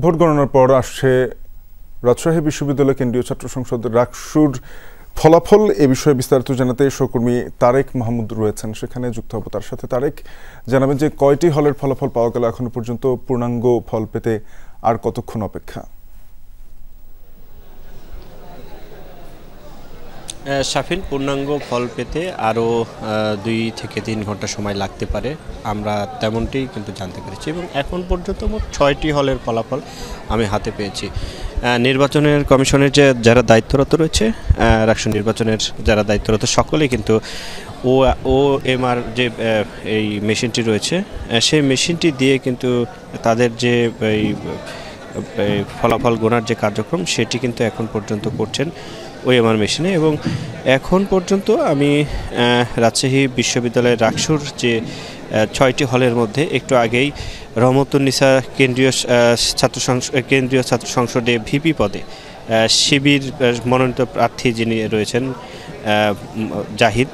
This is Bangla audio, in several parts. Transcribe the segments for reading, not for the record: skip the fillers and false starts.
ভোট গণনার পর আসছে রাজশাহী বিশ্ববিদ্যালয় কেন্দ্রীয় ছাত্র সংসদ রাকসুর ফলাফল। এ বিষয়ে বিস্তারিত জানাতে সহকর্মী তারেক মাহমুদ রয়েছেন, সেখানে যুক্ত হব তার সাথে। তারেক, জানাবেন যে কয়টি হলের ফলাফল পাওয়া গেল এখনো পর্যন্ত, পূর্ণাঙ্গ ফল পেতে আর কতক্ষণ অপেক্ষা? শাফিন, পূর্ণাঙ্গ ফল পেতে আরও 2 থেকে 3 ঘন্টা সময় লাগতে পারে, আমরা তেমনটি কিন্তু জানতে পেরেছি। এবং এখন পর্যন্ত মোট 6টি হলের ফলাফল আমি হাতে পেয়েছি। নির্বাচনের কমিশনের যারা দায়িত্বরত রয়েছে, রাকসু নির্বাচনের যারা দায়িত্বরত, সকলেই কিন্তু OMR যে এই মেশিনটি রয়েছে, সেই মেশিনটি দিয়ে কিন্তু তাদের যে এই ফলাফল গোনার যে কার্যক্রম, সেটি কিন্তু এখন পর্যন্ত করছেন OMR মেশিনে। এবং এখন পর্যন্ত আমি রাজশাহী বিশ্ববিদ্যালয়ের রাকসুর যে 6টি হলের মধ্যে একটু আগেই রহমতুন্নিসা কেন্দ্রীয় ছাত্র সংসদে ভিপি পদে শিবির মনোনীত প্রার্থী যিনি রয়েছেন জাহিদ,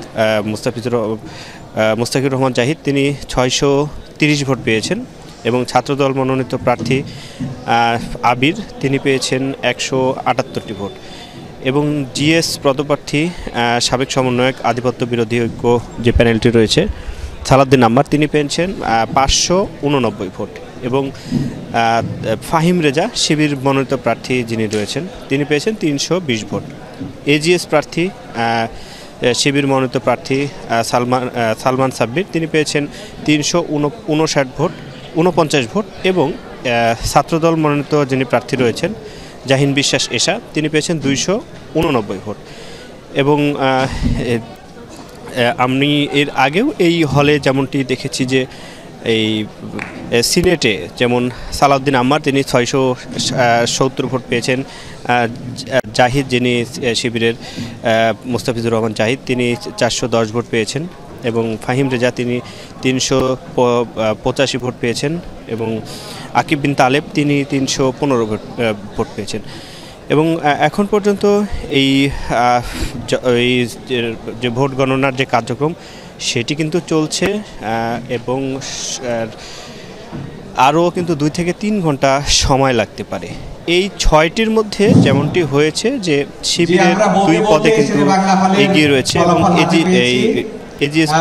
মুস্তাফিজুর রহমান জাহিদ, তিনি 630 ভোট পেয়েছেন। এবং ছাত্রদল মনোনীত প্রার্থী আবির, তিনি পেয়েছেন 178টি ভোট। এবং জিএস পদপ্রার্থী সাবেক সমন্বয়ক আধিপত্য বিরোধী ঐক্য যে প্যানেলটি রয়েছে, সালাউদ্দিন আম্মার, তিনি পেয়েছেন 589 ভোট। এবং ফাহিম রেজা, শিবির মনোনীত প্রার্থী যিনি রয়েছেন, তিনি পেয়েছেন 320 ভোট। এজিএস প্রার্থী শিবির মনোনীত প্রার্থী সালমান সাব্বির, তিনি পেয়েছেন 359 ভোট। এবং ছাত্রদল মনোনীত যিনি প্রার্থী রয়েছেন জাহিন বিশ্বাস এশা, তিনি পেয়েছেন 289 ভোট। এবং আমি এর আগেও এই হলে যেমনটি দেখেছি যে এই সিনেটে যেমন সালাউদ্দিন আম্মার, তিনি 670 ভোট পেয়েছেন। জাহিদ, যিনি শিবিরের মুস্তাফিজুর রহমান জাহিদ, তিনি 410 ভোট পেয়েছেন। এবং ফাহিম রেজা, তিনি 385 ভোট পেয়েছেন। এবং আকিব বিন তালেব, তিনি 315 ভোট পেয়েছেন। এবং এখন পর্যন্ত এই যে ভোট গণনার যে কার্যক্রম, সেটি কিন্তু চলছে। এবং আরও কিন্তু 2 থেকে 3 ঘন্টা সময় লাগতে পারে। এই 6টির মধ্যে যেমনটি হয়েছে যে শিবিরের 2 পদে কিন্তু এগিয়ে রয়েছে। এবং জিএস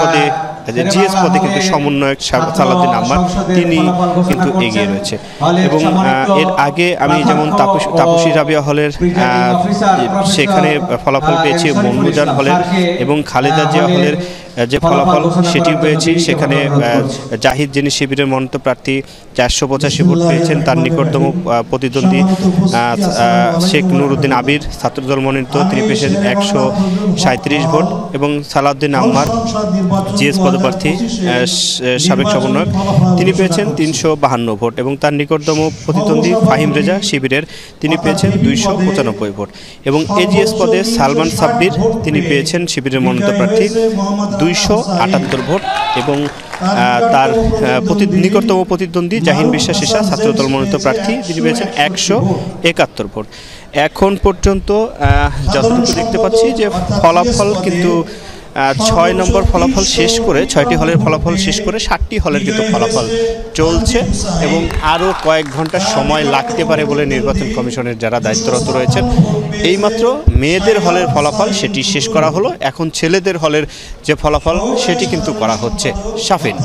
পদে কিন্তু সমন্বয়ক সালাউদ্দিন আম্মার, তিনি কিন্তু এগিয়ে রয়েছে। এবং এর আগে আমি যেমন তাপসী রাবিয়া হলের সেখানে ফলাফল পেয়েছি, মনমুজান হলের এবং খালেদা জিয়া হলের যে ফলাফল সেটি পেয়েছি। সেখানে জাহিদ, যিনি শিবিরের মনোনীত প্রার্থী, 485 ভোট পেয়েছেন। তার নিকটতম প্রতিদ্বন্দ্বী শেখ নুরুদ্দিন আবির, ছাত্রদল মনোনীত, তিনি পেয়েছেন 137 ভোট। এবং সালাউদ্দিন আম্মার, জিএস পদপ্রার্থী সাবেক সমন্বয়ক, তিনি পেয়েছেন 352 ভোট। এবং তার নিকটতম প্রতিদ্বন্দ্বী ফাহিম রেজা শিবিরের, তিনি পেয়েছেন 295 ভোট। এবং এজিএস পদে সালমান সাব্বির, তিনি পেয়েছেন শিবিরের মনোনীত প্রার্থী 278 ভোট। এবং তার নিকটতম প্রতিদ্বন্দ্বী জাহিন বিশ্বাস এশা, ছাত্রদল মনোনীত প্রার্থী, তিনি পেয়েছেন 171 ভোট। এখন পর্যন্ত যতটুকু দেখতে পাচ্ছি যে ফলাফল কিন্তু 6 নম্বর ফলাফল শেষ করে, 6টি হলের ফলাফল শেষ করে 7টি হলের কিন্তু ফলাফল চলছে। এবং আরও কয়েক ঘন্টা সময় লাগতে পারে বলে নির্বাচন কমিশনের যারা দায়িত্বরত রয়েছেন। এইমাত্র মেয়েদের হলের ফলাফল সেটি শেষ করা হলো, এখন ছেলেদের হলের যে ফলাফল সেটি কিন্তু করা হচ্ছে। শাফিন।